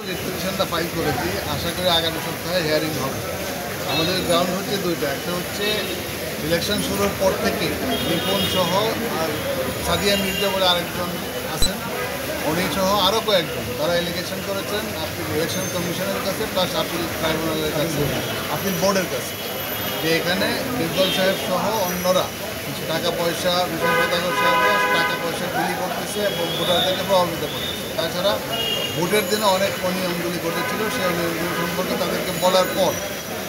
Writ পিটিশনটা file করেছি, আশা করি আগামী সপ্তাহে হিয়ারিং হবে। আমাদের গ্রাউন্ড হচ্ছে দুইটা, একটা হচ্ছে ইলেকশন শুরুর পর থেকে রিপন সহ আর সাদিয়া মির্জা বলে আরেকজন আছেন, উনি সহ আরও কয়েকজন তারা এলিগেশন করেছেন ইলেকশন কমিশনের কাছে প্লাস আপিল ট্রাইব্যুনালের কাছে, আপিল বোর্ডের কাছে, যে এখানে নির্দল সাহেব সহ অন্যরা কিছু টাকা পয়সা বিশেষ সাহেব টাকা পয়সা বিলি করতেছে এবং ভোটারদেরকে প্রভাবিত করতেছে। তাছাড়া ভোটের দিনে অনেক অনিয়মগুলি ঘটেছিল, সেই অনিয়মগুলি সম্পর্কে তাদেরকে বলার পর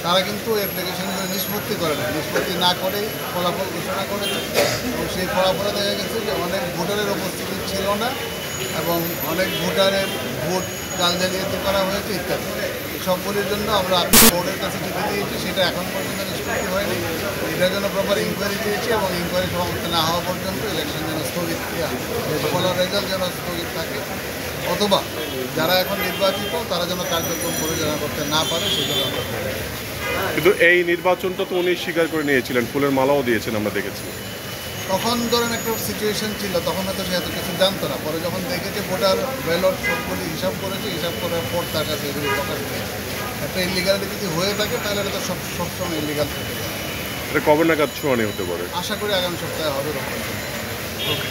তারা কিন্তু অ্যাপ্লিকেশনগুলো নিষ্পত্তি করে না, নিষ্পত্তি না করেই ফলাফল ঘোষণা করেছে এবং সেই ফলাফলে দেখা গেছে যে অনেক ভোটারের উপস্থিতি ছিল না এবং অনেক ভোটারের ভোট জালজালিয়াতি করা হয়েছে ইত্যাদি। সবগুলির জন্য আমরা বোর্ডের কাছে চিঠি দিয়েছি, সেটা এখন পর্যন্ত নিষ্পত্তি হয়নি। এটার জন্য প্রপার ইনকোয়ারি দিয়েছি এবং ইনকোয়ারি সমাপ্তি না হওয়া পর্যন্ত ইলেকশন যেন স্থগিত ফলার রেজাল্ট যেন স্থগিত থাকে, অথবা যারা এখন নির্বাচিত তারা যেন কার্যক্রম পরিচালনা করতে না পারে সেজন্য আমরা। কিন্তু এই নির্বাচনটা তো উনি স্বীকার করে নিয়েছিলেন, ফুলের মালাও দিয়েছেন আমরা দেখেছি। তখন ধরেন একটা সিচুয়েশন ছিল, তখন হয়তো সে এত কিছু জানতো না, পরে যখন দেখেছে ভোটার ব্যালট সবগুলি হিসাব করেছে, হিসাব করার পর তার কাছে এগুলি প্রকাশ পেয়েছে। একটা ইলিগালিটি যদি হয়ে থাকে তাহলে এটা তো সবসময় ইলিগাল থাকে। এটা কবে নাগাদ শুনানি হতে পারে? আশা করি আগামী সপ্তাহে হবে। ওকে।